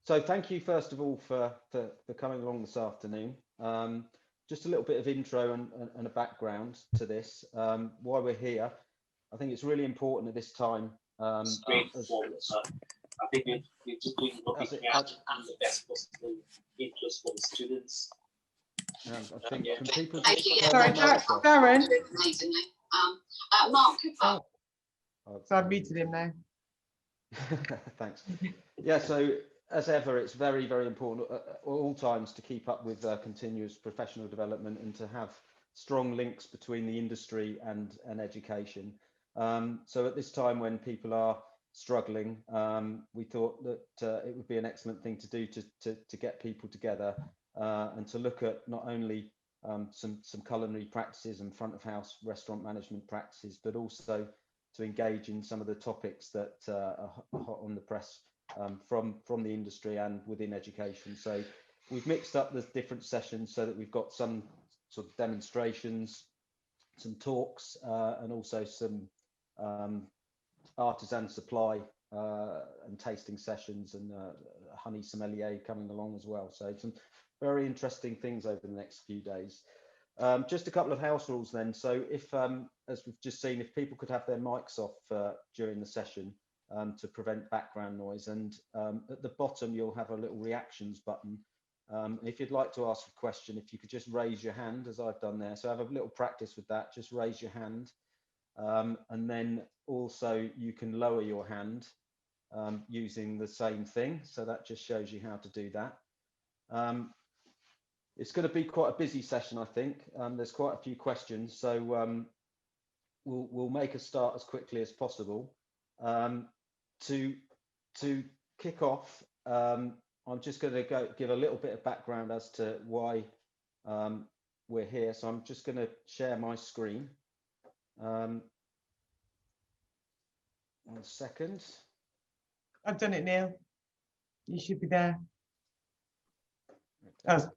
So thank you first of all for coming along this afternoon. Just a little bit of intro and a background to this, why we're here. I think it's really important at this time. Great performance. I think we're just doing what we can and the best possible interest for the students. I think can people Thank you. just Sorry, Darren. Amazingly. Mark, So I've muted him now. thanks. Yeah, so as ever, it's very, very important at all times to keep up with continuous professional development and to have strong links between the industry and education. So at this time when people are struggling, we thought that it would be an excellent thing to do to get people together and to look at not only some culinary practices and front of house restaurant management practices, but also to engage in some of the topics that are hot on the press from the industry and within education. So we've mixed up the different sessions so that we've got some sort of demonstrations, some talks, and also some artisan supply and tasting sessions, and honey sommelier coming along as well. So some very interesting things over the next few days. Just a couple of house rules then. So if, as we've just seen, if people could have their mics off during the session to prevent background noise, and at the bottom you'll have a little reactions button. If you'd like to ask a question, if you could just raise your hand as I've done there. So have a little practice with that, just raise your hand. And then also you can lower your hand using the same thing. So that just shows you how to do that. It's going to be quite a busy session, I think. There's quite a few questions, so we'll make a start as quickly as possible. To kick off, I'm just going to give a little bit of background as to why we're here. So I'm just going to share my screen. 1 second. I've done it, Neil. You should be there. Oh,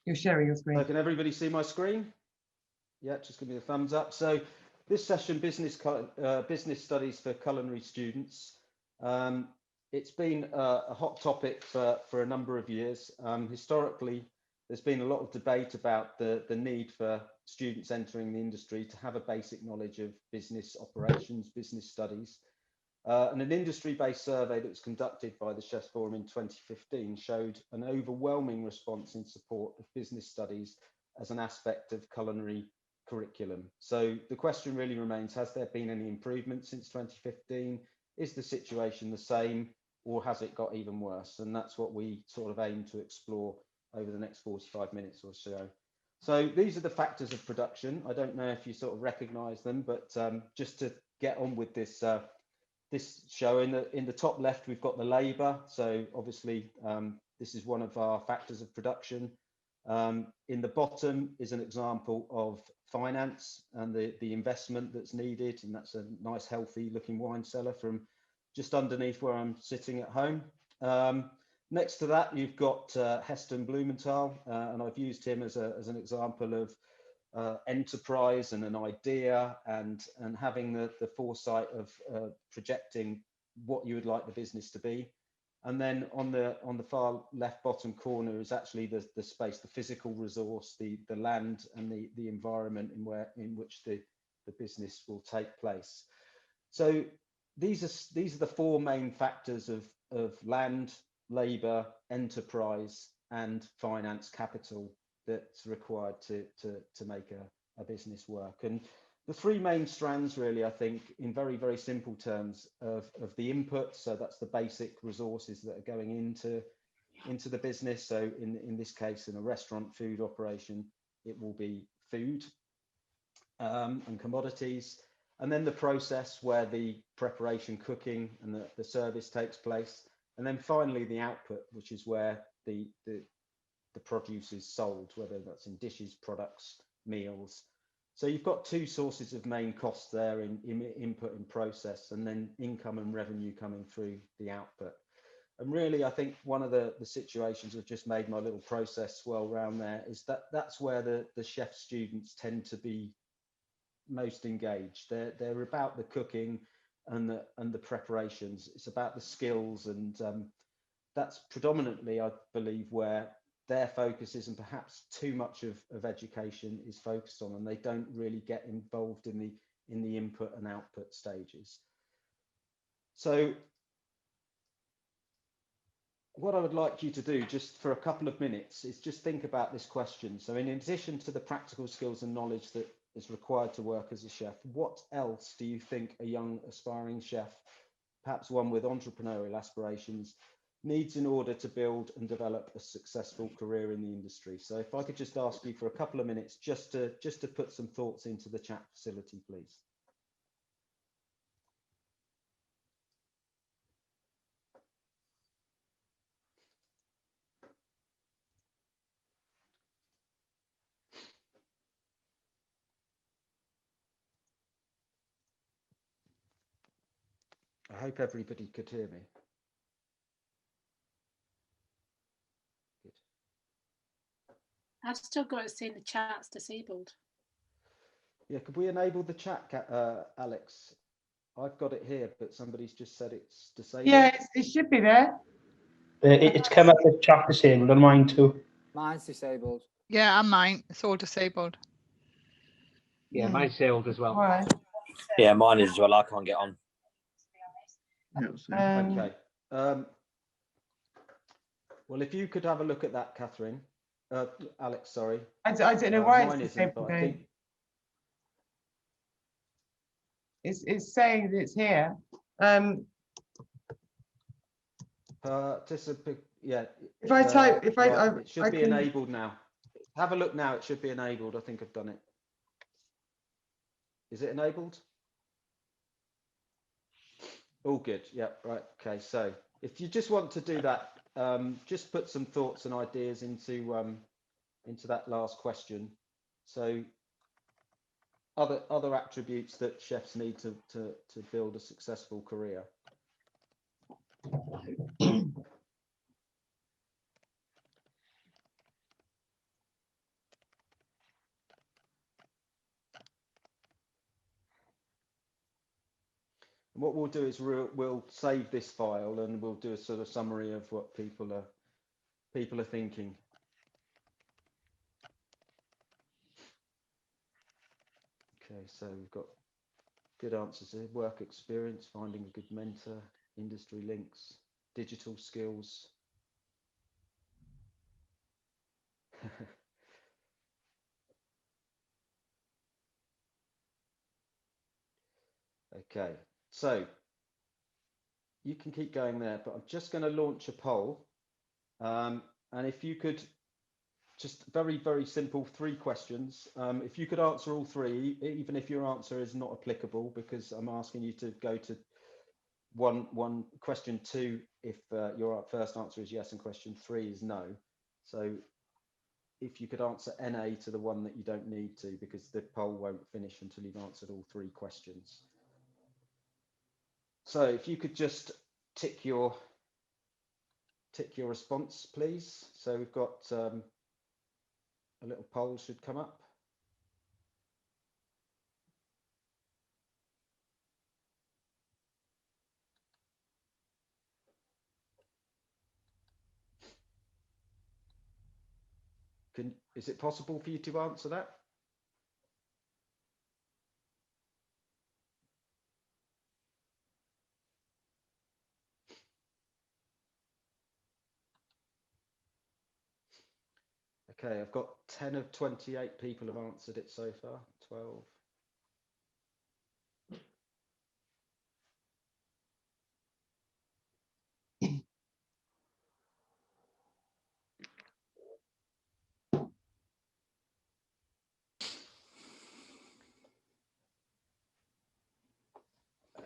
you're sharing your screen. So can everybody see my screen? Yeah, just give me a thumbs up. So this session, business studies for culinary students. It's been a hot topic for a number of years. Historically, there's been a lot of debate about the need for students entering the industry to have a basic knowledge of business operations, business studies. And an industry-based survey that was conducted by the Chefs Forum in 2015 showed an overwhelming response in support of business studies as an aspect of culinary curriculum. So the question really remains, has there been any improvement since 2015? Is the situation the same, or has it got even worse? And that's what we sort of aim to explore over the next 45 minutes or so. So these are the factors of production. I don't know if you sort of recognize them, but just to get on with this this show, in the top left, we've got the labor. So obviously, this is one of our factors of production. In the bottom is an example of finance and the investment that's needed. And that's a nice, healthy looking wine cellar from just underneath where I'm sitting at home. Next to that, you've got Heston Blumenthal, and I've used him as an example of enterprise and an idea, and having the foresight of projecting what you would like the business to be. And then on the far left bottom corner is actually the space, the physical resource, the land and the environment in which the business will take place. So these are the four main factors of land, labor, enterprise, and finance capital that's required to make a business work. And the three main strands, really, I think, in very, very simple terms, of the input. So that's the basic resources that are going into the business. So in this case, in a restaurant food operation, it will be food and commodities. And then the process where the preparation, cooking, and the service takes place. And then finally, the output, which is where the produce is sold, whether that's in dishes, products, meals. So you've got two sources of main costs there in input and process, and then income and revenue coming through the output. And really, I think one of the situations I've just made my little process swirl around there is that's where the chef students tend to be most engaged. They're about the cooking and the preparations. It's about the skills and that's predominantly, I believe, where their focus is, and perhaps too much of education is focused on, and they don't really get involved in the input and output stages. So what I would like you to do just for a couple of minutes is just think about this question. So in addition to the practical skills and knowledge that is required to work as a chef, what else do you think a young aspiring chef, perhaps one with entrepreneurial aspirations, needs in order to build and develop a successful career in the industry? So if I could just ask you for a couple of minutes just to put some thoughts into the chat facility, please. I hope everybody could hear me. Good. I've still got it saying the chat's disabled. Yeah, could we enable the chat, Alex? I've got it here, but somebody's just said it's disabled. Yeah, it should be there. It's come up with chat disabled on mine too. Mine's disabled. Yeah, and mine. It's all disabled. Yeah, mine's disabled as well. Right. Yeah, mine is as well. I can't get on. Okay. Well, if you could have a look at that, Catherine. Alex, sorry. I don't know why mine it's isn't, disabled. but I think It's saying that it's here. yeah. If I type, if right, it should I be can... enabled now. Have a look now. It should be enabled. I think I've done it. Is it enabled? All good. Yeah. Right. Okay. So if you just want to do that, just put some thoughts and ideas into that last question. So other attributes that chefs need to build a successful career. And what we'll do is we'll save this file and we'll do a sort of summary of what people are thinking. Okay, so we've got good answers here: work experience, finding a good mentor, industry links, digital skills. Okay, so you can keep going there, but I'm just going to launch a poll. And if you could, just very, very simple 3 questions. If you could answer all 3, even if your answer is not applicable, because I'm asking you to go to one question 2 if your first answer is yes and question 3 is no. So if you could answer NA to the one that you don't need to, because the poll won't finish until you've answered all 3 questions. So if you could just tick your response, please. So we've got a little poll should come up. Is it possible for you to answer that? Okay, I've got 10 of 28 people have answered it so far. 12.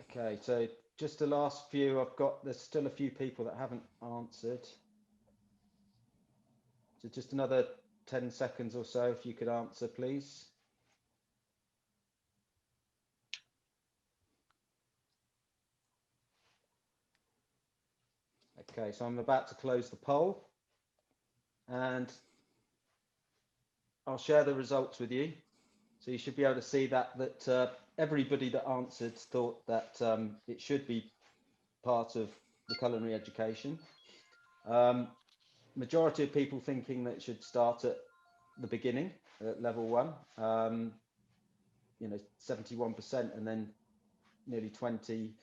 Okay, so just the last few there's still a few people that haven't answered. So just another 10 seconds or so if you could answer, please. Okay, so I'm about to close the poll and I'll share the results with you. So you should be able to see that everybody that answered thought that it should be part of the culinary education. Majority of people thinking that it should start at the beginning, at level 1. 71%, and then nearly 20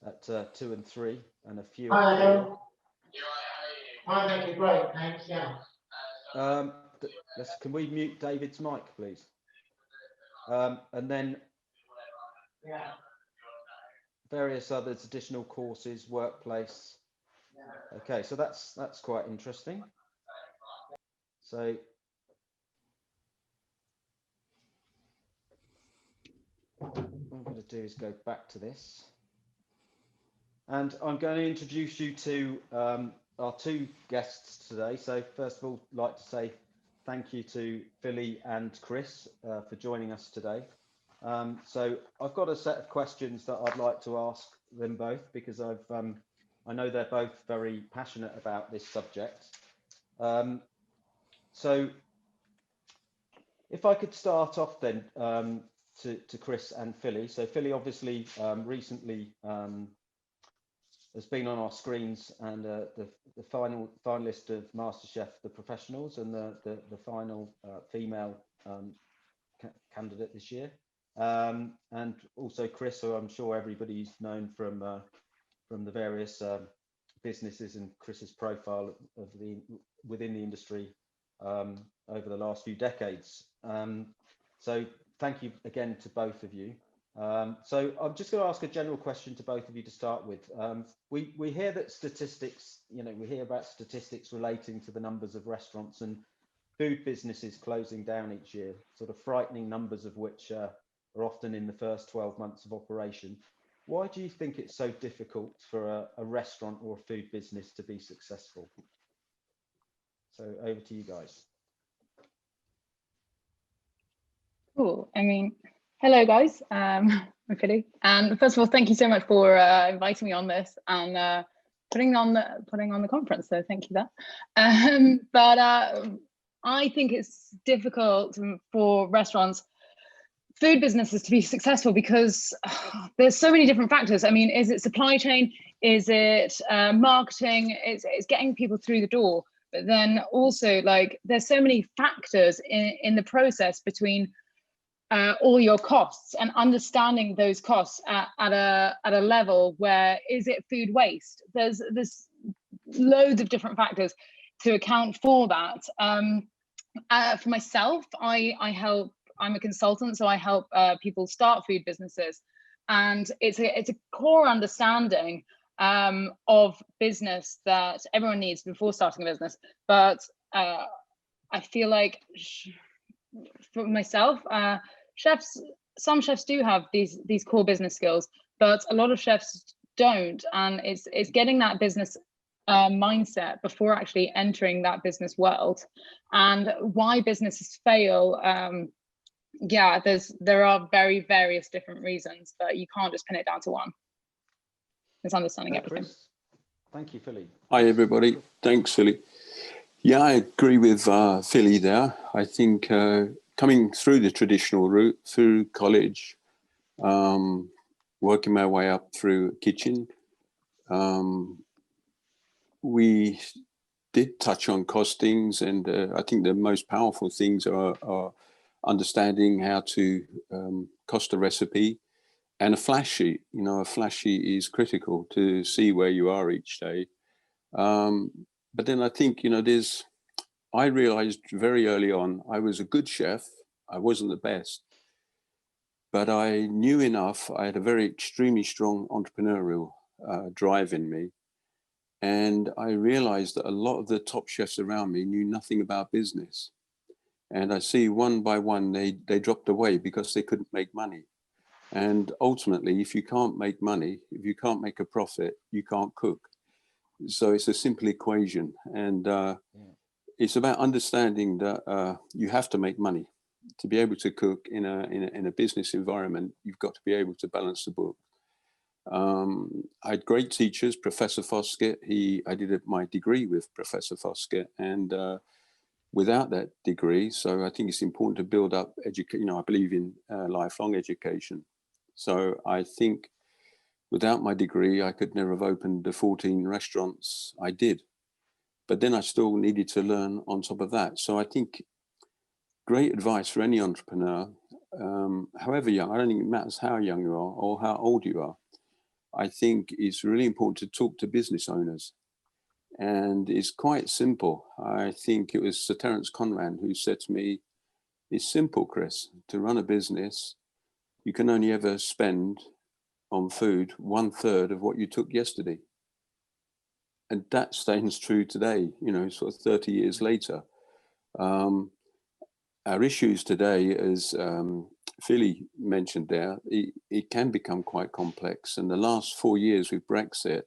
at 2 and 3, and a few at 4. Hi, thank you. Great, thanks. Yeah. Can we mute David's mic, please? And then various others, additional courses, workplace. Okay, so that's quite interesting. So what I'm going to do is go back to this, and I'm going to introduce you to our 2 guests today. So first of all, I'd like to say thank you to Philly and Chris for joining us today. So I've got a set of questions that I'd like to ask them both, because I know they're both very passionate about this subject. So if I could start off then to Chris and Philly. So Philly obviously recently has been on our screens, and the finalist of MasterChef The Professionals, and the final female candidate this year. And also Chris, who I'm sure everybody's known from the various businesses and Chris's profile of within the industry over the last few decades. So thank you again to both of you. So I'm just going to ask a general question to both of you to start with. We hear that statistics, we hear about statistics relating to the numbers of restaurants and food businesses closing down each year, sort of frightening numbers of which are often in the first 12 months of operation. Why do you think it's so difficult for a restaurant or a food business to be successful? So over to you guys. Cool. I mean, hello guys. I'm Philly, and first of all, thank you so much for inviting me on this and putting on the conference. So thank you for that. But I think it's difficult for restaurants, food businesses to be successful because there's so many different factors. I mean, is it supply chain? Is it marketing? It's getting people through the door. But then also, like, there's so many factors in the process between all your costs, and understanding those costs at a level where, is it food waste? There's loads of different factors to account for that. For myself, I'm a consultant, so I help people start food businesses, and it's a core understanding of business that everyone needs before starting a business. But I feel like for myself, some chefs do have these core business skills, but a lot of chefs don't, and it's getting that business mindset before actually entering that business world. And why businesses fail, yeah, there are very various different reasons, but you can't just pin it down to one. It's understanding everything. Chris? Thank you, Philly. Hi everybody, thanks Philly. Yeah, I agree with Philly there. I think coming through the traditional route, through college, working my way up through kitchen, we did touch on costings, and I think the most powerful things are understanding how to cost a recipe, and a flash sheet. A flash sheet is critical to see where you are each day. But then I think, I realized very early on, I was a good chef. I wasn't the best, but I knew enough. I had a very extremely strong entrepreneurial drive in me. And I realized that a lot of the top chefs around me knew nothing about business. And I see one by one, they dropped away because they couldn't make money. And ultimately, if you can't make money, if you can't make a profit, you can't cook. So it's a simple equation. And it's about understanding that you have to make money. To be able to cook in a business environment, you've got to be able to balance the book. I had great teachers, Professor Foskett. I did my degree with Professor Foskett, and without that degree, so I think it's important to build up education. I believe in lifelong education. So I think without my degree, I could never have opened the 14 restaurants I did. but then I still needed to learn on top of that. So I think great advice for any entrepreneur, however young, I don't think it matters how young you are or how old you are. I think it's really important to talk to business owners. And it's quite simple. I think it was Sir Terence Conran who said to me, it's simple, Chris, to run a business, you can only ever spend on food 1/3 of what you took yesterday. And that stands true today, you know, sort of 30 years later. Our issues today, as Philly mentioned there, it can become quite complex. And the last 4 years with Brexit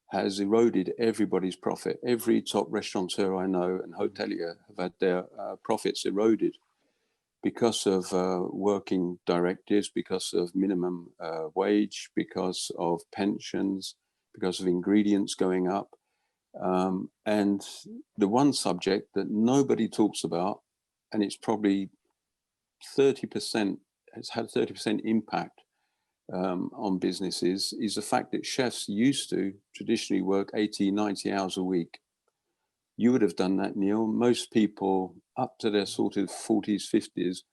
has eroded everybody's profit. Every top restaurateur I know and hotelier have had their profits eroded because of working directives, because of minimum wage, because of pensions, because of ingredients going up. And the one subject that nobody talks about, and it's probably 30%, has had 30% impact on businesses, is the fact that chefs used to traditionally work 80, 90 hours a week. You would have done that, Neil. Most people up to their sort of 40s, 50s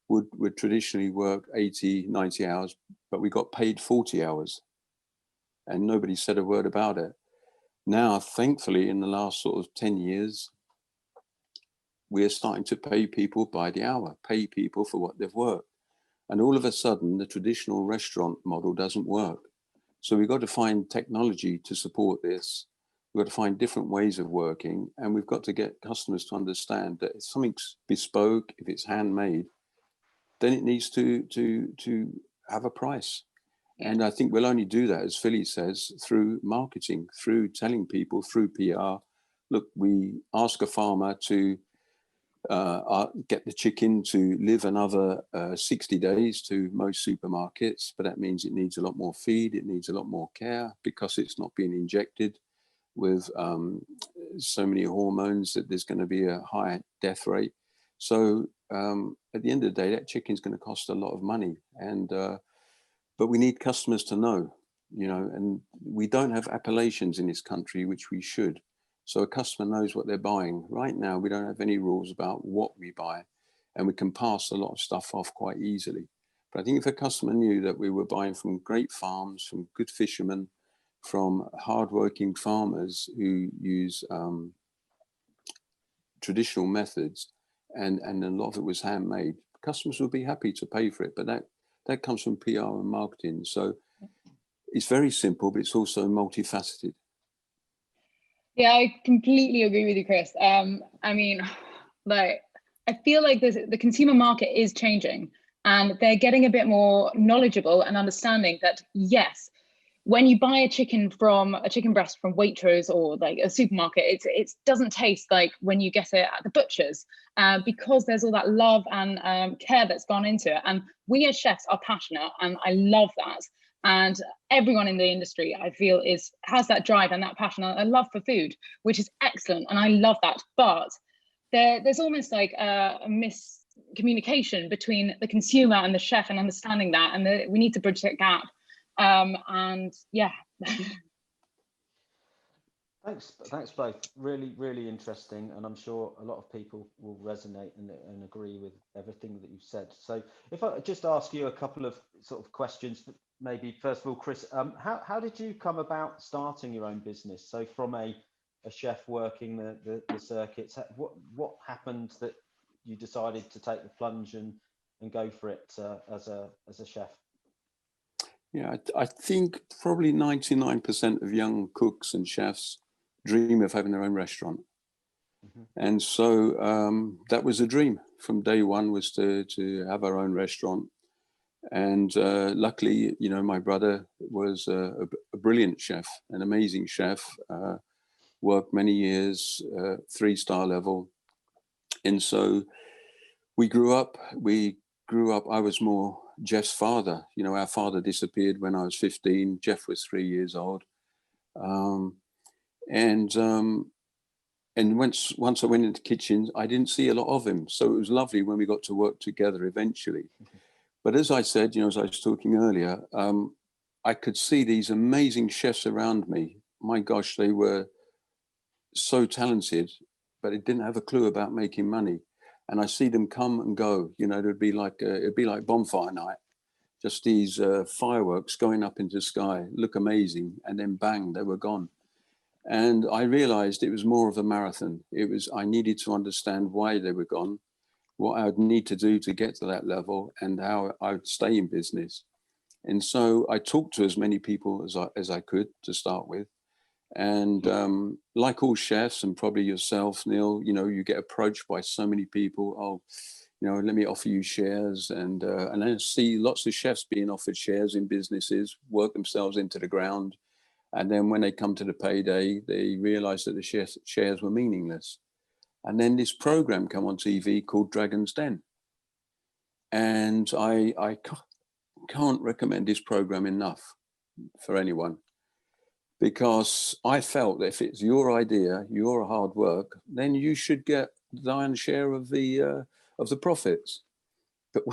would traditionally work 80, 90 hours, but we got paid 40 hours and nobody said a word about it. Now, thankfully, in the last sort of 10 years, we're starting to pay people by the hour, pay people for what they've worked. And all of a sudden, the traditional restaurant model doesn't work. So we've got to find technology to support this. We've got to find different ways of working. And we've got to get customers to understand that if something's bespoke, if it's handmade, then it needs to have a price. And I think we'll only do that, as Philly says, through marketing, through telling people, through PR. Look, we ask a farmer to get the chicken to live another 60 days to most supermarkets, but that means it needs a lot more feed, it needs a lot more care because it's not being injected with so many hormones that there's going to be a high death rate. So at the end of the day, that chicken's going to cost a lot of money, and but we need customers to know, you know, and we don't have appellations in this country, which we should. So a customer knows what they're buying. Right now, we don't have any rules about what we buy, and we can pass a lot of stuff off quite easily. But I think if a customer knew that we were buying from great farms, from good fishermen, from hardworking farmers who use traditional methods, and a lot of it was handmade, customers would be happy to pay for it. But that comes from PR and marketing. So it's very simple, but it's also multifaceted. Yeah, I completely agree with you, Chris. I mean, like, I feel like the consumer market is changing, and they're getting a bit more knowledgeable and understanding that, yes, when you buy a chicken breast from Waitrose or like a supermarket, it doesn't taste like when you get it at the butcher's, because there's all that love and care that's gone into it. And we as chefs are passionate, and I love that. And everyone in the industry, I feel, has that drive and that passion and a love for food, which is excellent, and I love that. But there's almost like a miscommunication between the consumer and the chef, and understanding that, and we need to bridge that gap. And yeah. Thanks both. Really interesting, and I'm sure a lot of people will resonate and agree with everything that you've said. So if I just ask you a couple of sort of questions, maybe first of all, Chris, how did you come about starting your own business? So from a chef working the circuits, what happened that you decided to take the plunge and go for it as a chef? Yeah, I think probably 99% of young cooks and chefs dream of having their own restaurant. Mm-hmm. And so that was a dream from day one, was to have our own restaurant. And luckily, you know, my brother was a brilliant chef, an amazing chef, worked many years, 3-star level. And so we grew up, I was more Jeff's father. You know, our father disappeared when I was 15. Jeff was 3 years old. And once I went into the kitchen, I didn't see a lot of him. So it was lovely when we got to work together eventually. Mm-hmm. But as I said, you know, as I was talking earlier, I could see these amazing chefs around me. My gosh, they were so talented, but they didn't have a clue about making money. And I see them come and go. You know, it'd be like bonfire night, just these fireworks going up into the sky, look amazing, and then bang, they were gone. And I realized it was more of a marathon. I needed to understand why they were gone, what I would need to do to get to that level, and how I would stay in business. And so I talked to as many people as I could to start with. And like all chefs, and probably yourself, Neil, you know, you get approached by so many people. Oh, you know, let me offer you shares. And I see lots of chefs being offered shares in businesses, work themselves into the ground. And then when they come to the payday, they realize that the shares were meaningless. And then this program came on TV called Dragon's Den. And I can't recommend this program enough for anyone, because I felt that if it's your idea, your hard work, then you should get the lion's share of the profits. But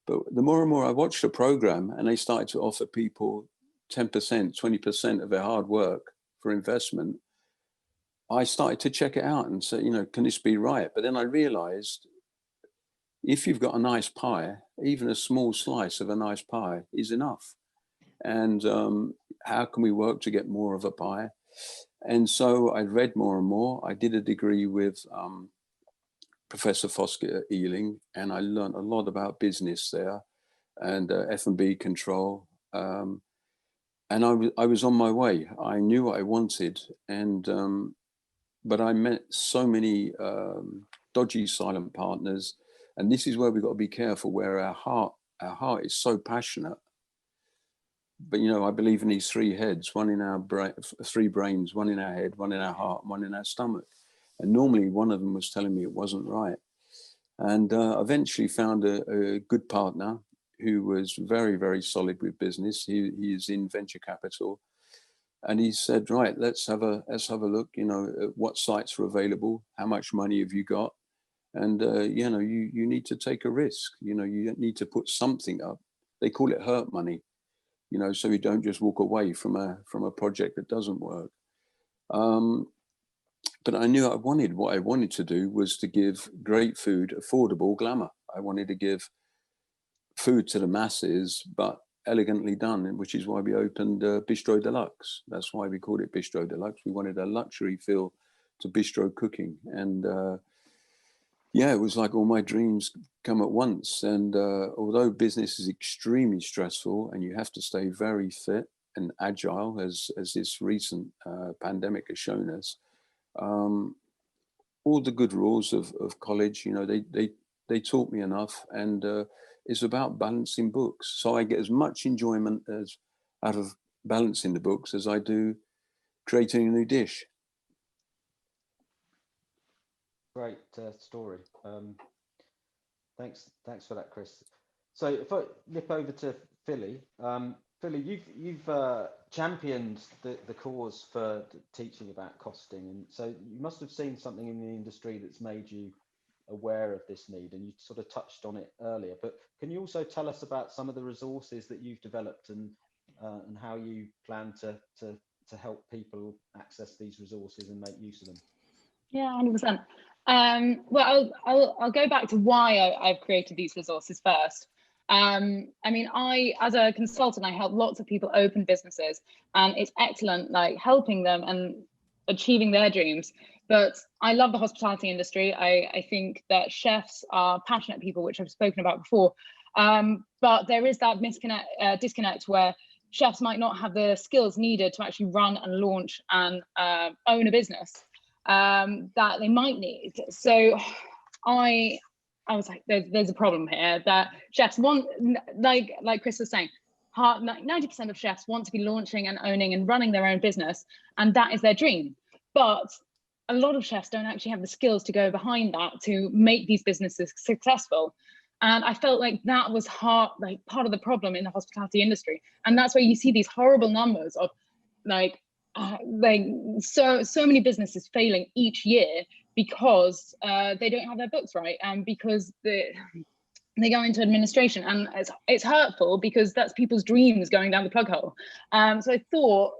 the more and more I watched the program, and they started to offer people 10%, 20% of their hard work for investment, I started to check it out and say, you know, can this be right? But then I realized, if you've got a nice pie, even a small slice of a nice pie is enough. And how can we work to get more of a pie? And so I read more and more. I did a degree with Professor Foskett at Ealing, and I learned a lot about business there and F&B control. And I was on my way. I knew what I wanted, and but I met so many dodgy silent partners. And this is where we've got to be careful, where our heart is so passionate. But, you know, I believe in these three heads, one in our brain, three brains, one in our head, one in our heart, one in our stomach. And normally one of them was telling me it wasn't right. And eventually found a good partner who was very, very solid with business. He is in venture capital. And he said, right, let's have a look, you know, at what sites are available, how much money have you got? And, you know, you need to take a risk. You know, you need to put something up. They call it hurt money, you know, so you don't just walk away from a project that doesn't work. But I knew what I wanted to do was to give great food, affordable glamour. I wanted to give food to the masses, but elegantly done, which is why we opened Bistro Deluxe. That's why we called it Bistro Deluxe. We wanted a luxury feel to bistro cooking. And yeah, it was like all my dreams come at once. And although business is extremely stressful and you have to stay very fit and agile, as this recent pandemic has shown us, all the good rules of college, you know, they taught me enough. And it's about balancing books. So I get as much enjoyment out of balancing the books as I do creating a new dish. Great story. Thanks for that, Chris. So if I nip over to Philly, Philly, you've championed the cause for teaching about costing, and so you must have seen something in the industry that's made you aware of this need, and you sort of touched on it earlier. But can you also tell us about some of the resources that you've developed and how you plan to help people access these resources and make use of them? Yeah, 100%. Well, I'll go back to why I've created these resources first. I mean, as a consultant, I help lots of people open businesses, and it's excellent, like helping them and achieving their dreams. But I love the hospitality industry. I think that chefs are passionate people, which I've spoken about before. But there is that disconnect where chefs might not have the skills needed to actually run and launch and own a business that they might need. So I was like, there's a problem here that chefs want, like Chris was saying, 90% of chefs want to be launching and owning and running their own business, and that is their dream. But a lot of chefs don't actually have the skills to go behind that to make these businesses successful. And I felt like that was part of the problem in the hospitality industry. And that's where you see these horrible numbers of so many businesses failing each year because they don't have their books right, and because they go into administration, and it's hurtful because that's people's dreams going down the plug hole. So I thought,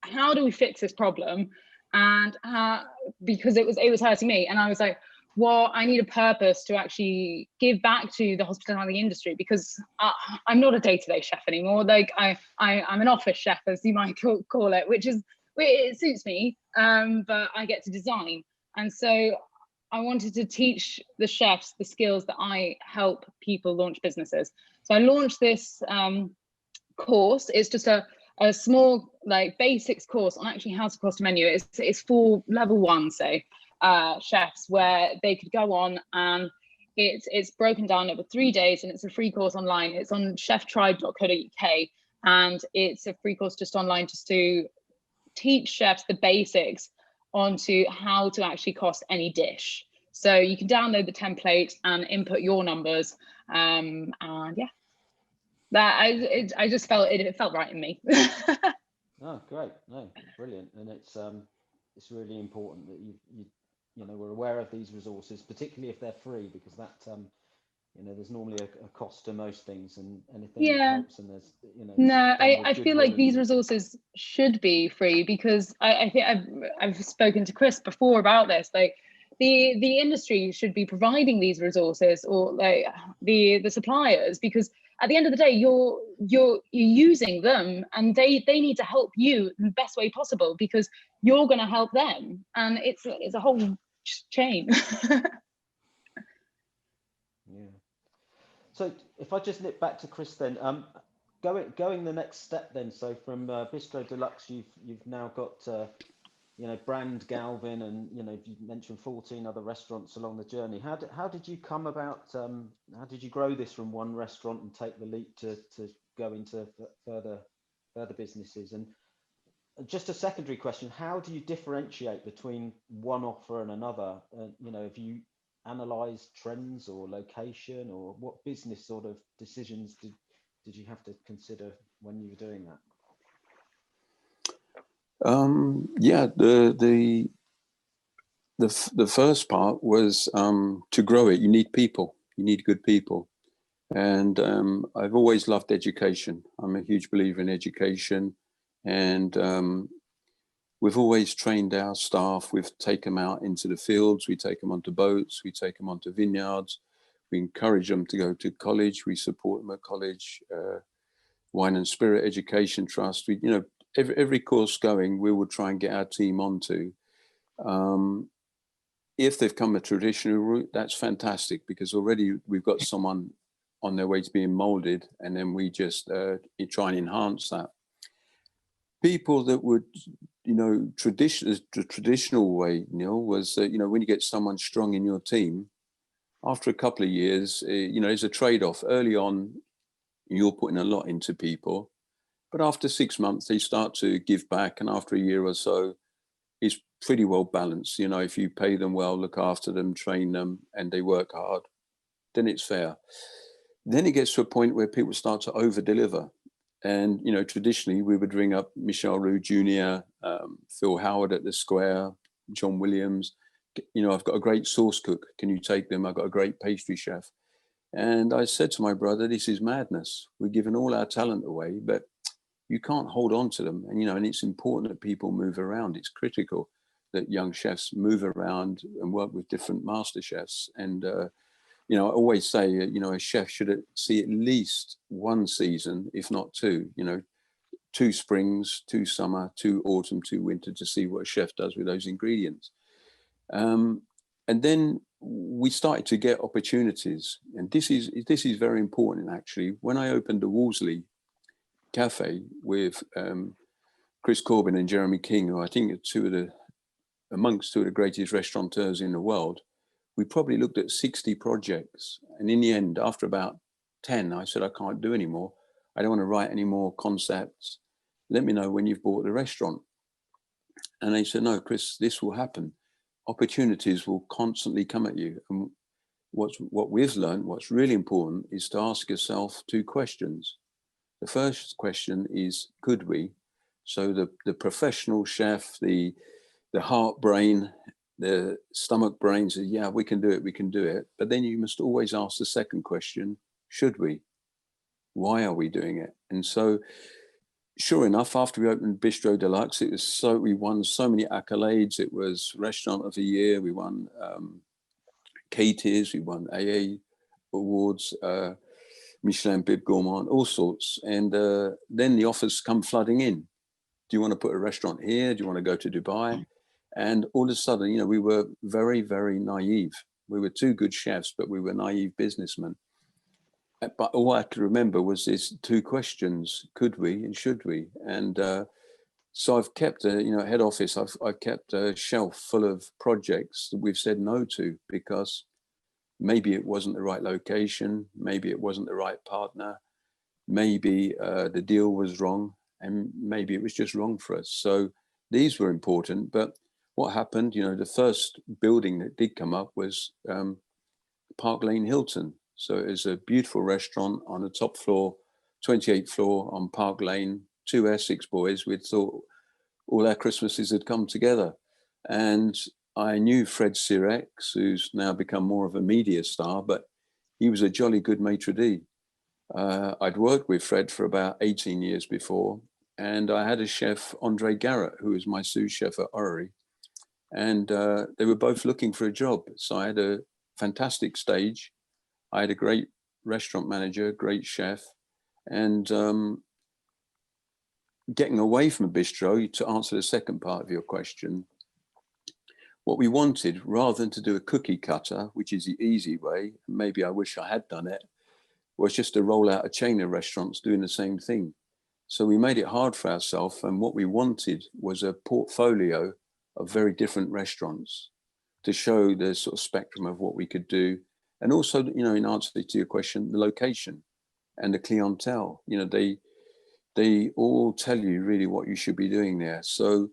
how do we fix this problem? and because it was hurting me, and I was like, well, I need a purpose to actually give back to the hospitality industry, because I'm not a day-to-day chef anymore. Like I'm an office chef, as you might call it, which is, it suits me, but I get to design. And so I wanted to teach the chefs the skills that I help people launch businesses. So I launched this course. It's just a small, like, basics course on actually how to cost a menu. It's for level 1, say, chefs, where they could go on, and it's broken down over 3 days, and it's a free course online. It's on cheftribe.co.uk, and it's a free course just online, just to teach chefs the basics onto how to actually cost any dish. So you can download the template and input your numbers, and yeah, that I just felt it felt right in me. Oh, great! No, brilliant, and it's really important that you know, we're aware of these resources, particularly if they're free, because that you know, there's normally a cost to most things, and anything that helps, and there's, you know. No, I feel like these resources should be free, because I think I've spoken to Chris before about this. Like, the industry should be providing these resources, or like the suppliers, because at the end of the day, you're using them, and they need to help you in the best way possible, because you're going to help them, and it's a whole chain. Yeah. So if I just nip back to Chris then, going the next step then. So from Bistro Deluxe, you've now got you know, brand Galvin, and you know, you mentioned 14 other restaurants along the journey. How did you come about? How did you grow this from one restaurant and take the leap to go into further businesses? And just a secondary question: how do you differentiate between one offer and another? You know, have you analyzed trends or location, or what business sort of decisions did you have to consider when you were doing that? Yeah, the first part was to grow it. You need people. You need good people, and I've always loved education. I'm a huge believer in education, and we've always trained our staff. We've taken them out into the fields. We take them onto boats. We take them onto vineyards. We encourage them to go to college. We support them at college. Wine and Spirit Education Trust. We, you know, every course going, we will try and get our team onto. If they've come a traditional route, that's fantastic, because already we've got someone on their way to being molded, and then we just try and enhance that. People that would, you know, the traditional way, Neil, was you know, when you get someone strong in your team, after a couple of years, you know, there's a trade-off. Early on, you're putting a lot into people, but after 6 months, they start to give back, and after a year or so, it's pretty well balanced. You know, if you pay them well, look after them, train them, and they work hard, then it's fair. Then it gets to a point where people start to over-deliver. And, you know, traditionally, we would ring up Michel Roux Jr., Phil Howard at the Square, John Williams. You know, I've got a great sauce cook. Can you take them? I've got a great pastry chef. And I said to my brother, this is madness. We're giving all our talent away, but you can't hold on to them. And, you know, and it's important that people move around. It's critical that young chefs move around and work with different master chefs. And, you know, I always say, you know, a chef should see at least one season, if not two, you know, 2 springs, 2 summer, 2 autumn, 2 winter, to see what a chef does with those ingredients. And then we started to get opportunities. And this is very important, actually. When I opened the Wolseley Cafe with Chris Corbin and Jeremy King, who I think are amongst 2 of the greatest restaurateurs in the world, we probably looked at 60 projects. And in the end, after about 10, I said, I can't do anymore. I don't want to write any more concepts. Let me know when you've bought the restaurant. And they said, no, Chris, this will happen. Opportunities will constantly come at you. And what we've learned, what's really important, is to ask yourself 2 questions. The first question is, could we? So the professional chef, the heart brain, the stomach brain says, yeah, we can do it, we can do it. But then you must always ask the second question, should we? Why are we doing it? And so sure enough, after we opened Bistro Deluxe, it was we won so many accolades. It was Restaurant of the Year. We won K-Tiers. We won AA awards, Michelin Bib Gourmand, all sorts. And then the offers come flooding in. Do you want to put a restaurant here? Do you want to go to Dubai? And all of a sudden, you know, we were very, very naive. We were two good chefs, but we were naive businessmen. But all I could remember was these two questions: could we and should we? And so I've kept head office. I've kept a shelf full of projects that we've said no to because maybe it wasn't the right location, maybe it wasn't the right partner, maybe the deal was wrong, and maybe it was just wrong for us. So these were important. But what happened? You know, the first building that did come up was Park Lane Hilton. So it was a beautiful restaurant on the top floor, 28th floor on Park Lane. Two Essex boys, we'd thought all our Christmases had come together. And I knew Fred Sirex, who's now become more of a media star, but he was a jolly good maitre d'. I'd worked with Fred for about 18 years before, and I had a chef, Andre Garrett, who was my sous chef at Orrery, and they were both looking for a job. So I had a fantastic stage. I had a great restaurant manager, great chef, and getting away from a bistro, to answer the second part of your question, what we wanted, rather than to do a cookie cutter, which is the easy way, maybe I wish I had done it, was just to roll out a chain of restaurants doing the same thing. So we made it hard for ourselves, and what we wanted was a portfolio of very different restaurants to show the sort of spectrum of what we could do. And also, you know, in answer to your question, the location and the clientele, you know, they all tell you really what you should be doing there. So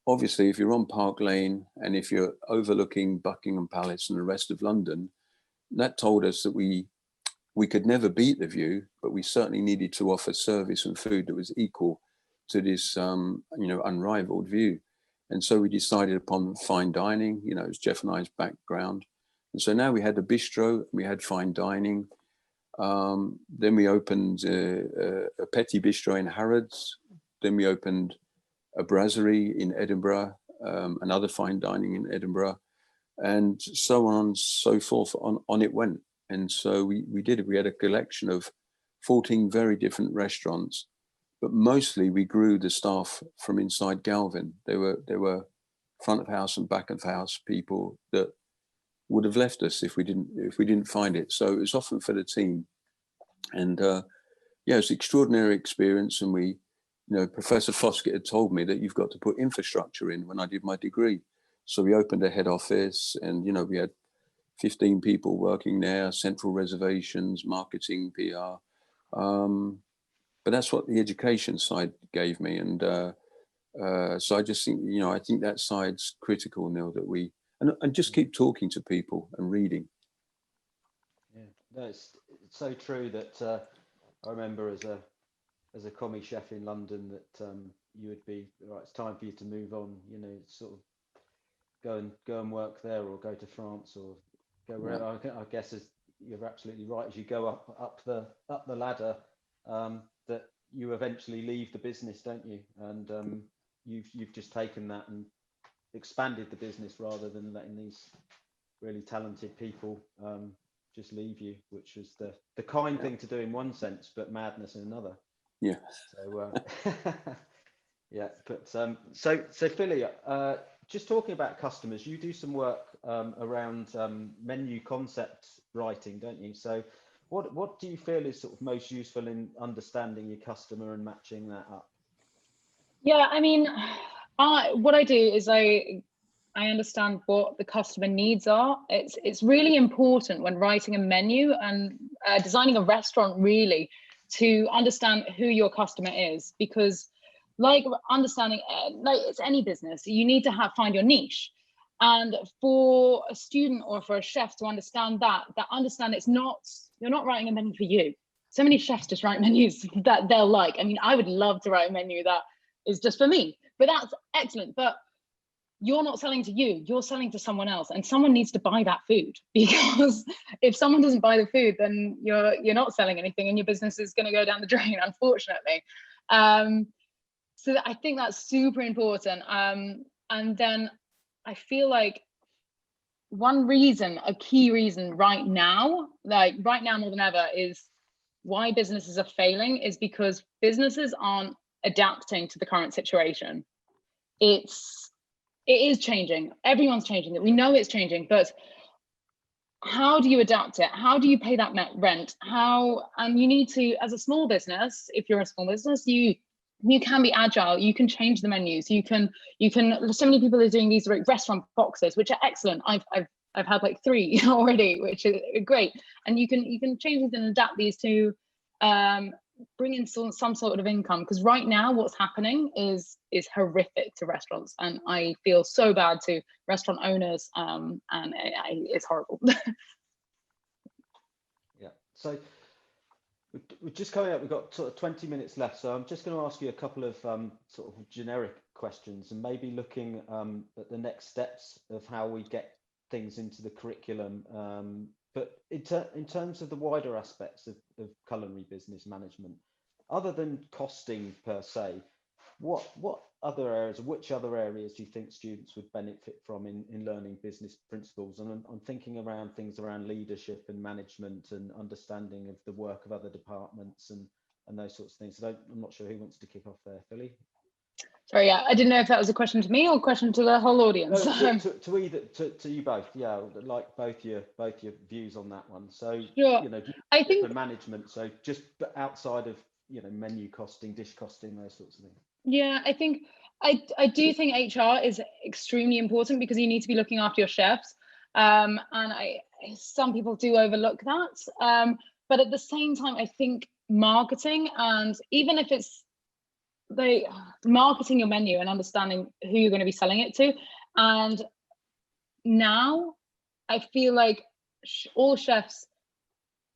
obviously, if you're on Park Lane and if you're overlooking Buckingham Palace and the rest of London, that told us that we could never beat the view, but we certainly needed to offer service and food that was equal to this, you know, unrivaled view. And so we decided upon fine dining. You know, it's Jeff and I's background. And so now we had a bistro, we had fine dining. Then we opened a petit bistro in Harrods. Then we opened a brasserie in Edinburgh, another fine dining in Edinburgh, and so on and so forth. On it went. And so we did it. We had a collection of 14 very different restaurants, but mostly we grew the staff from inside Galvin. There were front of house and back of house people that would have left us if we didn't find it. So it was often for the team. And yeah, it's an extraordinary experience. And we, you know, Professor Foskett had told me that you've got to put infrastructure in when I did my degree. So we opened a head office, and, you know, we had 15 people working there, central reservations, marketing, PR. But that's what the education side gave me. And so I just think, you know, I think that side's critical, Neil, that we, and just keep talking to people and reading. Yeah, no, it's so true that I remember as a commie chef in London that you would be, right, it's time for you to move on, you know, sort of go and work there, or go to France, or go wherever. I guess as you're absolutely right, as you go up the ladder, that you eventually leave the business, don't you? And you've just taken that and expanded the business rather than letting these really talented people just leave you, which was the kind thing to do in one sense, but madness in another. Yeah. So yeah, but so Philly, just talking about customers, you do some work around menu concept writing, don't you? So what do you feel is sort of most useful in understanding your customer and matching that up? Yeah, I mean, what I do is I understand what the customer needs are. It's really important when writing a menu and designing a restaurant, really, to understand who your customer is, because like understanding, like it's any business, you need to find your niche. And for a student or for a chef to understand that it's not, you're not writing a menu for you. So many chefs just write menus that they'll like. I mean, I would love to write a menu that is just for me, but that's excellent. But you're not selling to you, you're selling to someone else, and someone needs to buy that food, because if someone doesn't buy the food, then you're not selling anything, and your business is going to go down the drain, unfortunately. So I think that's super important. And then I feel like a key reason right now more than ever, is why businesses are failing is because businesses aren't adapting to the current situation. It is changing. Everyone's changing it. We know it's changing, but how do you adapt it? How do you pay that rent? And you need to, as a small business, if you're a small business, you can be agile. You can change the menus. You can. So many people are doing these restaurant boxes, which are excellent. I've had like 3 already, which is great. And you can change these and adapt these to bring in some sort of income. Because right now, what's happening is horrific to restaurants, and I feel so bad to restaurant owners. And it's horrible. Yeah. So we're just coming up. We've got sort of 20 minutes left, so I'm just going to ask you a couple of sort of generic questions, and maybe looking at the next steps of how we get things into the curriculum. But in terms of the wider aspects of culinary business management, other than costing per se, what other areas, or which other areas do you think students would benefit from in learning business principles? And I'm thinking around things around leadership and management and understanding of the work of other departments and those sorts of things. So I'm not sure who wants to kick off there, Philly. Sorry, yeah, I didn't know if that was a question to me or a question to the whole audience. No, to you both. Yeah, I'd like both your views on that one. So sure. I think for management. So just outside of menu costing, dish costing, those sorts of things. Yeah, I think I do think HR is extremely important, because you need to be looking after your chefs. And some people do overlook that. But at the same time, I think marketing, and even if it's marketing your menu and understanding who you're going to be selling it to. And now I feel like all chefs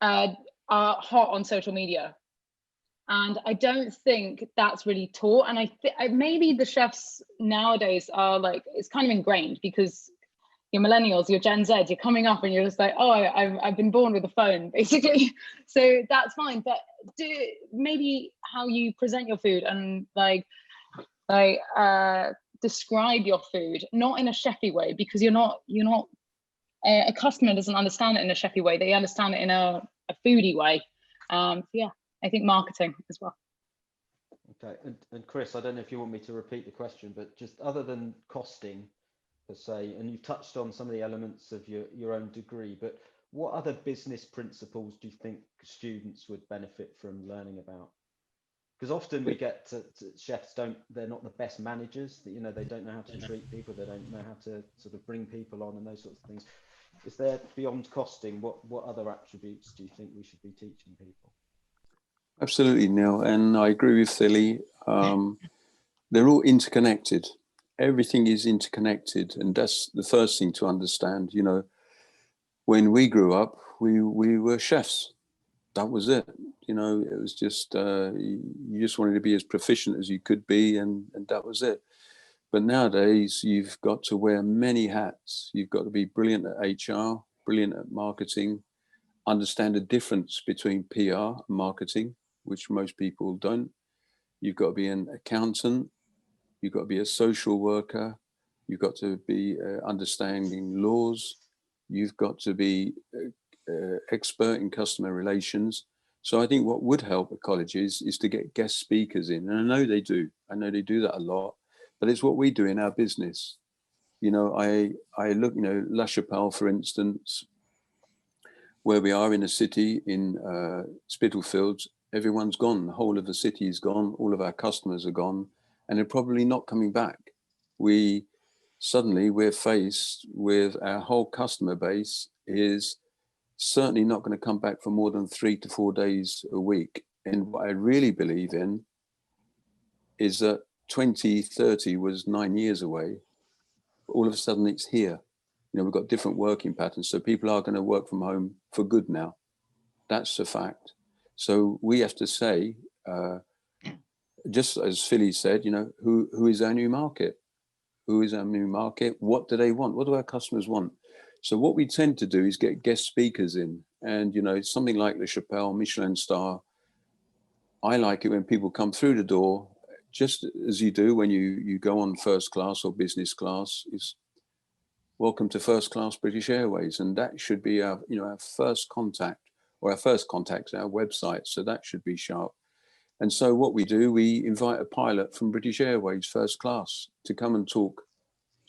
are hot on social media, and I don't think that's really taught. And maybe the chefs nowadays are like, it's kind of ingrained, because you're millennials, you're Gen Z, you're coming up and you're just like, oh, I've been born with a phone, basically. So that's fine. But maybe how you present your food and describe your food, not in a chefy way, because you're not a customer doesn't understand it in a chefy way. They understand it in a foodie way. Yeah, I think marketing as well. Okay, and Chris, I don't know if you want me to repeat the question, but just other than costing per se, and you touched on some of the elements of your own degree, but what other business principles do you think students would benefit from learning about? Because often we get to chefs they're not the best managers, they don't know how to treat people, they don't know how to sort of bring people on and those sorts of things. Is there, beyond costing, what other attributes do you think we should be teaching people? Absolutely, Neil, and I agree with Philly. They're all interconnected. Everything is interconnected, and that's the first thing to understand. When we grew up, we were chefs. That was it. It was just you just wanted to be as proficient as you could be, and that was it. But nowadays, you've got to wear many hats. You've got to be brilliant at HR, brilliant at marketing, understand the difference between PR and marketing, which most people don't. You've got to be an accountant. You've got to be a social worker. You've got to be understanding laws. You've got to be expert in customer relations. So I think what would help at colleges is to get guest speakers in. And I know they do. I know they do that a lot. But it's what we do in our business. I look, La Chapelle, for instance, where we are in a city in Spitalfields, everyone's gone. The whole of the city is gone. All of our customers are gone, and they're probably not coming back. We're faced with our whole customer base is certainly not going to come back for more than 3 to 4 days a week. And what I really believe in is that 2030 was 9 years away. All of a sudden it's here. We've got different working patterns. So people are going to work from home for good now. That's a fact. So we have to say, just as Philly said, who is our new market? Who is our new market? What do they want? What do our customers want? So what we tend to do is get guest speakers in. And, something like Le Chapelle, Michelin star, I like it when people come through the door, just as you do when you go on first class or business class, is welcome to first class British Airways, and that should be our our first contact, or our first contact, our website. So that should be sharp. And so what we do, we invite a pilot from British Airways first class to come and talk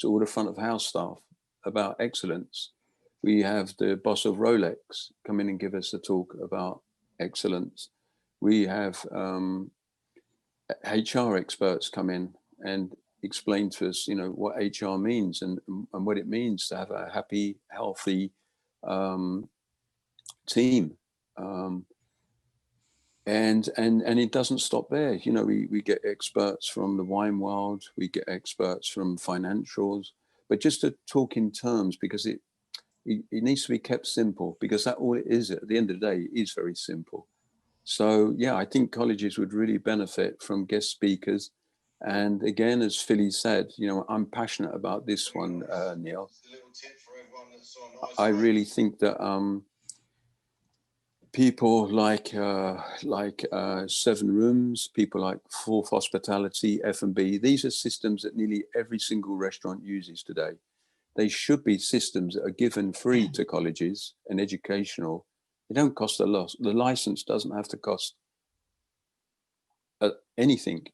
to all the front of house staff about excellence. We have the boss of Rolex come in and give us a talk about excellence. We have HR experts come in and explain to us, what HR means and what it means to have a happy, healthy team. And it doesn't stop there. We get experts from the wine world, we get experts from financials, but just to talk in terms, because it needs to be kept simple, because that all it is at the end of the day is very simple. So yeah, I think colleges would really benefit from guest speakers. And again, as Philly said, I'm passionate about this one, Neil. I really think that people like Seven Rooms, people like Fourth Hospitality, F&B, these are systems that nearly every single restaurant uses today. They should be systems that are given free to colleges and educational. They don't cost a lot. The license doesn't have to cost anything,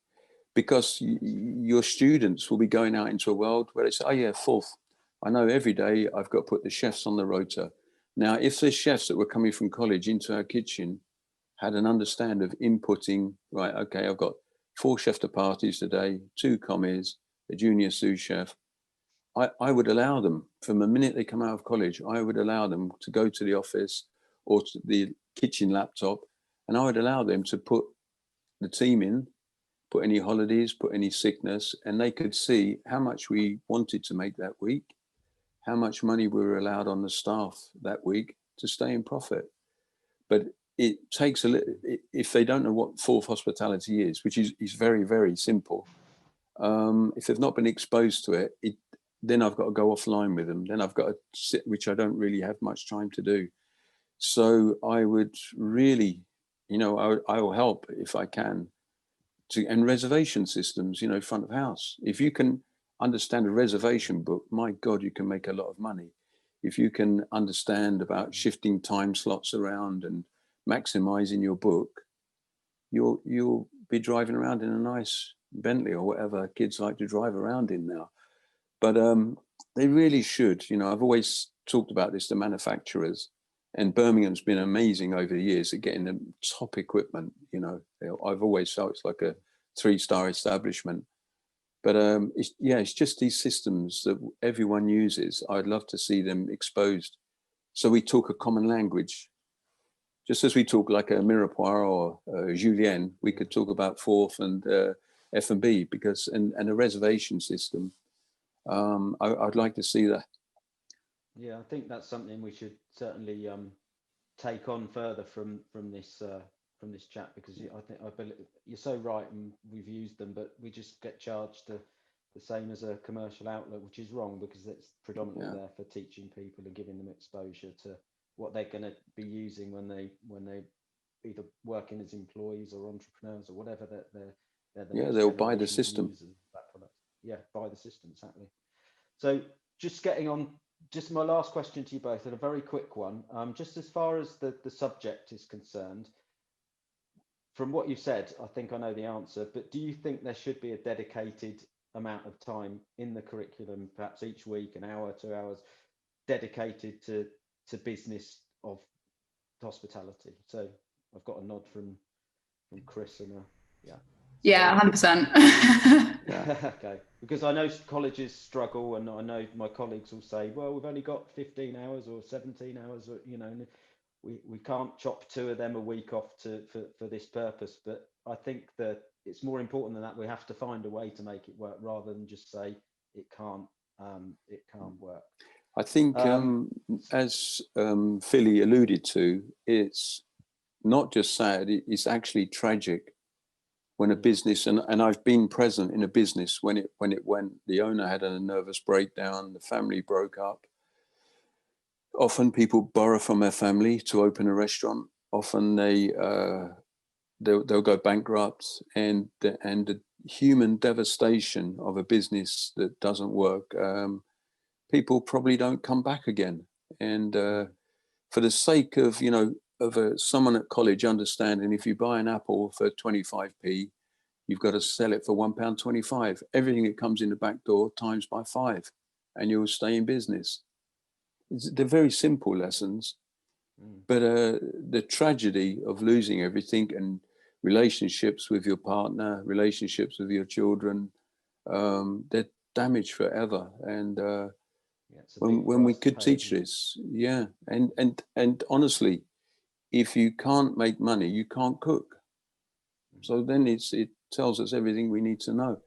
because your students will be going out into a world where they say, oh yeah, Fourth, I know every day I've got to put the chefs on the rota. Now, if the chefs that were coming from college into our kitchen had an understanding of inputting, right, okay, I've got 4 chef de parties today, 2 commis, a junior sous chef, I would allow them, from the minute they come out of college, I would allow them to go to the office or to the kitchen laptop, and I would allow them to put the team in, put any holidays, put any sickness, and they could see how much we wanted to make that week, how much money we were allowed on the staff that week to stay in profit. But it takes a little, if they don't know what Fourth Hospitality is, which is very, very simple, if they've not been exposed to it, then I've got to go offline with them. Then I've got to sit, which I don't really have much time to do. So I would really, I will help if I can. And reservation systems, front of house. If you can understand a reservation book, my God, you can make a lot of money. If you can understand about shifting time slots around and maximizing your book, you'll be driving around in a nice Bentley or whatever kids like to drive around in now. But they really should. I've always talked about this to manufacturers, and Birmingham's been amazing over the years at getting the top equipment. I've always felt it's like a 3-star establishment. But it's just these systems that everyone uses. I'd love to see them exposed, so we talk a common language. Just as we talk like a Mirepoix or Julienne, we could talk about Fourth and F&B, because and a reservation system. I'd like to see that. Yeah, I think that's something we should certainly take on further from this chat, because I believe you're so right, and we've used them, but we just get charged the same as a commercial outlet, which is wrong, because it's predominantly there for teaching people and giving them exposure to what they're going to be using when they either working as employees or entrepreneurs or whatever they're they'll buy the system. Yeah, buy the system, exactly. So just getting on, just my last question to you both, and a very quick one, just as far as the subject is concerned, from what you've said, I think I know the answer, but do you think there should be a dedicated amount of time in the curriculum, perhaps each week, an hour, 2 hours, dedicated to business of hospitality? So I've got a nod from Chris and yeah, 100%. Okay, because I know colleges struggle, and I know my colleagues will say, well, we've only got 15 hours or 17 hours, or and we can't chop 2 of them a week off for this purpose. But I think that it's more important than that. We have to find a way to make it work, rather than just say it can't work. I think as Philly alluded to, it's not just sad, it's actually tragic when a business, and I've been present in a business when it went, the owner had a nervous breakdown, the family broke up. Often people borrow from their family to open a restaurant. Often they'll go bankrupt, and human devastation of a business that doesn't work, people probably don't come back again. And for the sake of, you know, of someone at college understanding, if you buy an apple for 25p, you've got to sell it for £1.25. Everything that comes in the back door times by 5, and you'll stay in business. They're very simple lessons, but the tragedy of losing everything, and relationships with your partner, relationships with your children, they're damaged forever. And when we could teach this, yeah, and honestly, if you can't make money, you can't cook. So then it tells us everything we need to know.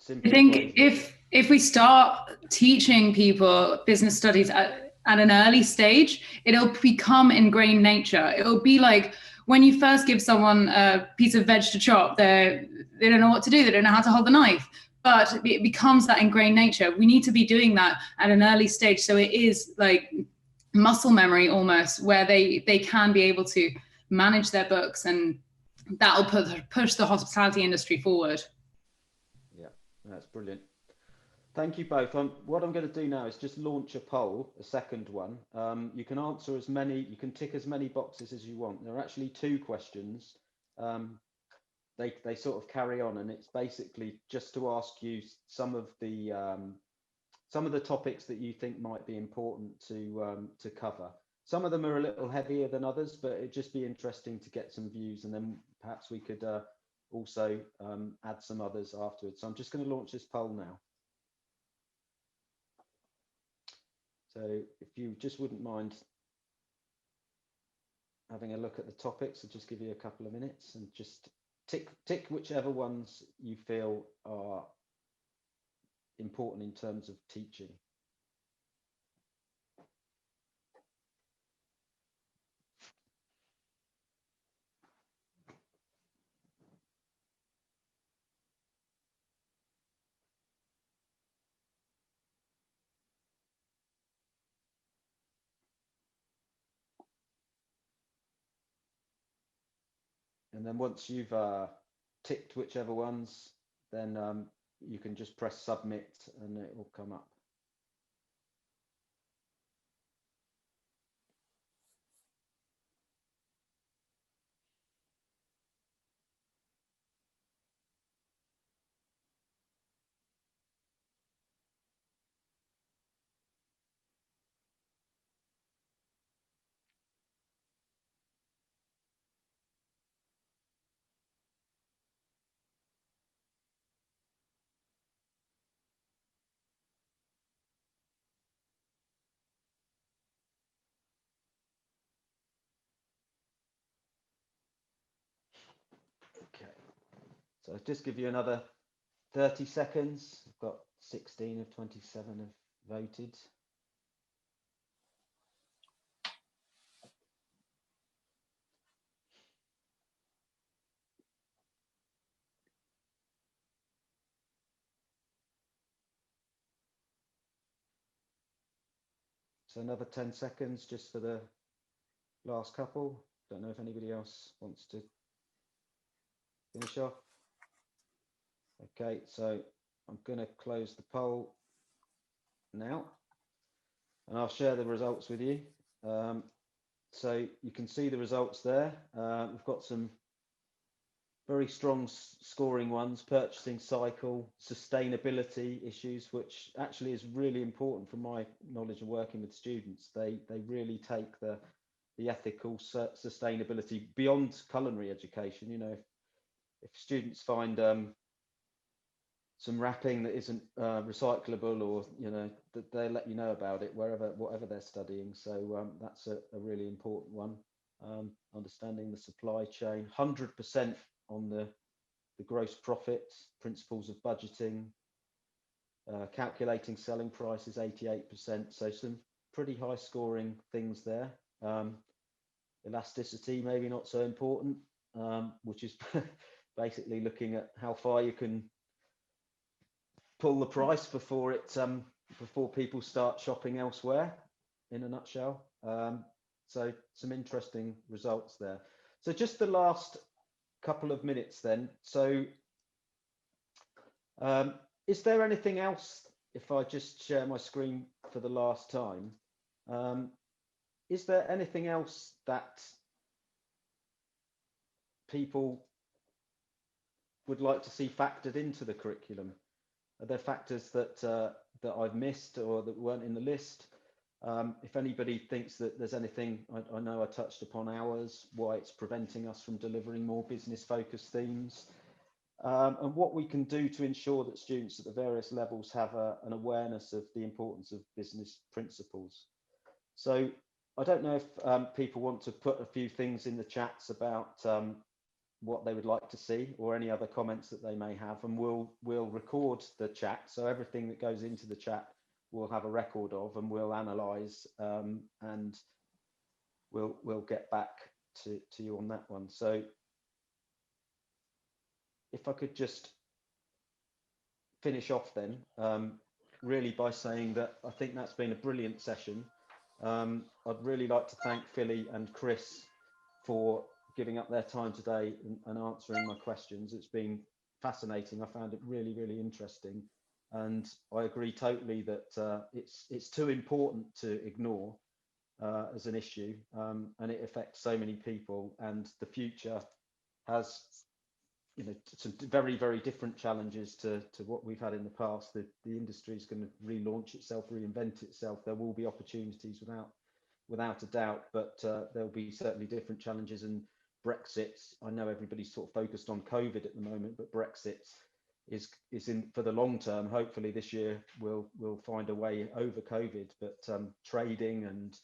I think if we start teaching people business studies at an early stage, it'll become ingrained nature. It'll be like when you first give someone a piece of veg to chop, they don't know what to do. They don't know how to hold the knife, but it becomes that ingrained nature. We need to be doing that at an early stage. So it is like muscle memory almost, where they can be able to manage their books, and that'll push the hospitality industry forward. Yeah, that's brilliant. Thank you both. What I'm going to do now is just launch a poll, a second one. You can answer as many, you can tick as many boxes as you want. There are actually 2 questions. They sort of carry on, and it's basically just to ask you some of the topics that you think might be important to cover. Some of them are a little heavier than others, but it'd just be interesting to get some views, and then perhaps we could also add some others afterwards. So I'm just going to launch this poll now. So if you just wouldn't mind having a look at the topics, I'll just give you a couple of minutes and just tick whichever ones you feel are important in terms of teaching. And then once you've ticked whichever ones, then you can just press submit and it will come up. Okay, so I'll just give you another 30 seconds. I've got 16 of 27 have voted. So another 10 seconds just for the last couple. Don't know if anybody else wants to finish off. Okay, so I'm going to close the poll now, and I'll share the results with you. So you can see the results there. We've got some very strong scoring ones: purchasing cycle, sustainability issues, which actually is really important from my knowledge of working with students. They really take the ethical sustainability beyond culinary education. You know, if students find some wrapping that isn't recyclable, or you know, that they let you know about it whatever they're studying. So that's a really important one. Understanding the supply chain, 100% on the gross profit, principles of budgeting, calculating selling prices, 88%. So some pretty high scoring things there. Elasticity, maybe not so important, which is basically looking at how far you can pull the price before people start shopping elsewhere, in a nutshell. So some interesting results there. So just the last couple of minutes then. So Is there anything else, if I just share my screen for the last time, is there anything else that people would like to see factored into the curriculum? Are there factors that that I've missed or that weren't in the list? If anybody thinks that there's anything, I know I touched upon hours, why it's preventing us from delivering more business focused themes, and what we can do to ensure that students at the various levels have an awareness of the importance of business principles. So I don't know if people want to put a few things in the chats about what they would like to see or any other comments that they may have, and we'll record the chat, so everything that goes into the chat we'll have a record of, and we'll analyze and we'll get back to you on that one. So if I could just finish off then really by saying that I think that's been a brilliant session. I'd really like to thank Philly and Chris for giving up their time today and answering my questions. It's been fascinating. I found it really, really interesting. And I agree totally that it's too important to ignore as an issue, and it affects so many people. And the future has, you know, some very, very different challenges to what we've had in the past. The industry is going to relaunch itself, reinvent itself. There will be opportunities without a doubt, but there'll be certainly different challenges. And Brexit, I know everybody's sort of focused on COVID at the moment, but Brexit is in for the long term. Hopefully this year we'll find a way over COVID, but trading and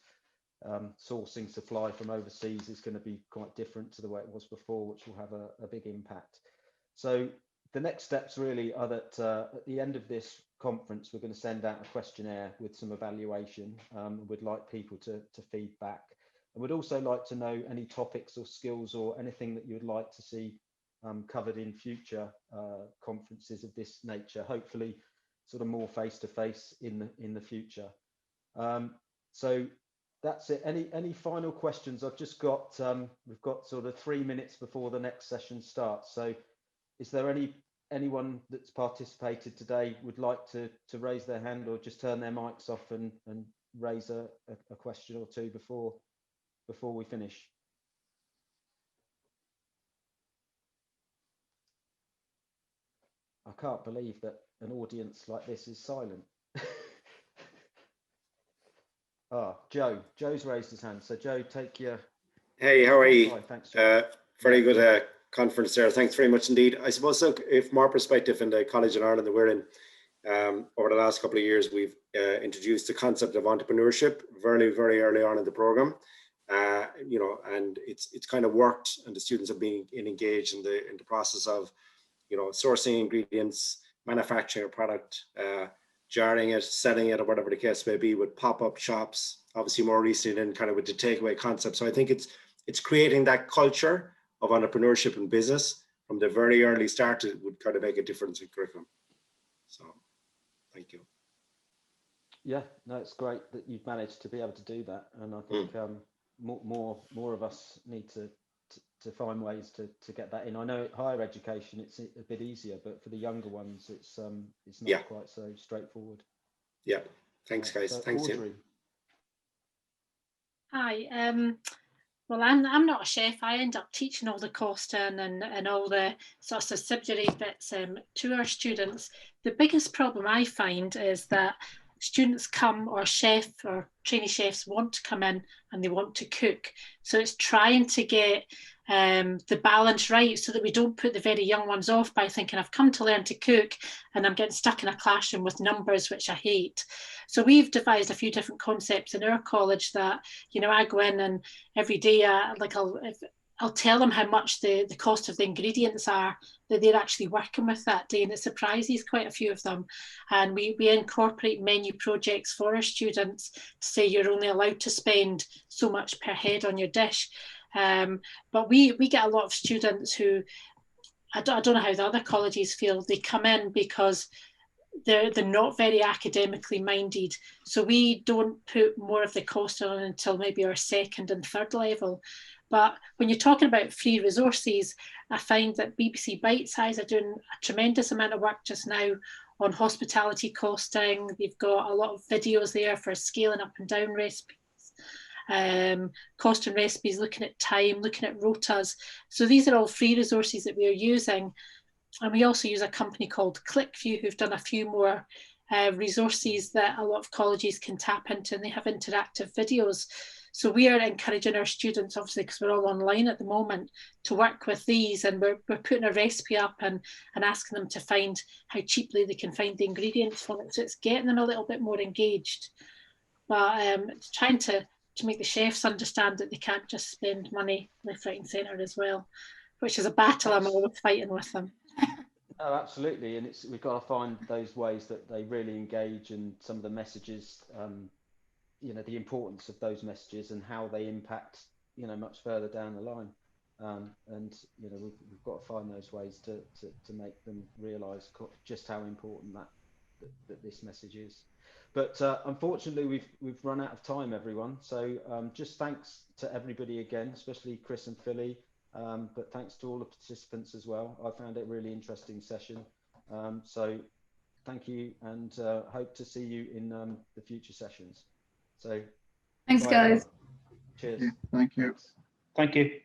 sourcing supply from overseas is going to be quite different to the way it was before, which will have a big impact. So the next steps really are that at the end of this conference we're going to send out a questionnaire with some evaluation. We'd like people to feed back, and we'd also like to know any topics or skills or anything that you'd like to see covered in future conferences of this nature, hopefully sort of more face-to-face in the future. So that's it. Any final questions? I've just got we've got sort of 3 minutes before the next session starts. So is there anyone that's participated today would like to raise their hand or just turn their mics off and raise a question or two before we finish? I can't believe that an audience like this is silent. Joe's raised his hand. So Joe, take your... Hey, how are you? Hi, thanks. Very good conference there. Thanks very much indeed. I suppose, look, if from our perspective in the college in Ireland that we're in, over the last couple of years, we've introduced the concept of entrepreneurship very, very early on in the program. You know, and it's kind of worked, and the students have been engaged in the process of, you know, sourcing ingredients, manufacturing a product, jarring it, selling it, or whatever the case may be, with pop-up shops, obviously more recently than kind of with the takeaway concept. So I think it's creating that culture of entrepreneurship and business from the very early start. It would kind of make a difference in curriculum. So thank you. Yeah, no, it's great that you've managed to be able to do that, and I think more of us need to find ways to get that in. I know higher education it's a bit easier, but for the younger ones it's not quite so straightforward. Yeah, thanks guys. So Thanks, Audrey. Tim. Hi. Well, I'm not a chef. I end up teaching all the costing and all the sorts of subsidiary bits to our students. The biggest problem I find is that students come, or chef or trainee chefs want to come in and they want to cook. So it's trying to get the balance right so that we don't put the very young ones off by thinking I've come to learn to cook and I'm getting stuck in a classroom with numbers, which I hate. So we've devised a few different concepts in our college that, you know, I go in and every day I'll tell them how much the cost of the ingredients are that they're actually working with that day, and it surprises quite a few of them. And we incorporate menu projects for our students to say you're only allowed to spend so much per head on your dish. But we get a lot of students who, I don't know how the other colleges feel, they come in because they're not very academically minded. So we don't put more of the cost on until maybe our second and third level. But when you're talking about free resources, I find that BBC Bite Size are doing a tremendous amount of work just now on hospitality costing. They've got a lot of videos there for scaling up and down recipes, costing recipes, looking at time, looking at rotas. So these are all free resources that we are using. And we also use a company called ClickView, who've done a few more resources that a lot of colleges can tap into, and they have interactive videos. So we are encouraging our students, obviously, because we're all online at the moment, to work with these, and we're putting a recipe up and asking them to find how cheaply they can find the ingredients for it. So it's getting them a little bit more engaged. But it's trying to make the chefs understand that they can't just spend money left, right and centre as well, which is a battle I'm always fighting with them. Oh, absolutely, and we've got to find those ways that they really engage, and some of the messages, you know, the importance of those messages and how they impact, you know, much further down the line. And you know, we've got to find those ways to make them realise just how important that this message is. But unfortunately, we've run out of time, everyone. So just thanks to everybody again, especially Chris and Philly. But thanks to all the participants as well. I found it a really interesting session. So thank you, and hope to see you in the future sessions. So thanks, guys. Cheers. Yeah, thank you. Thank you.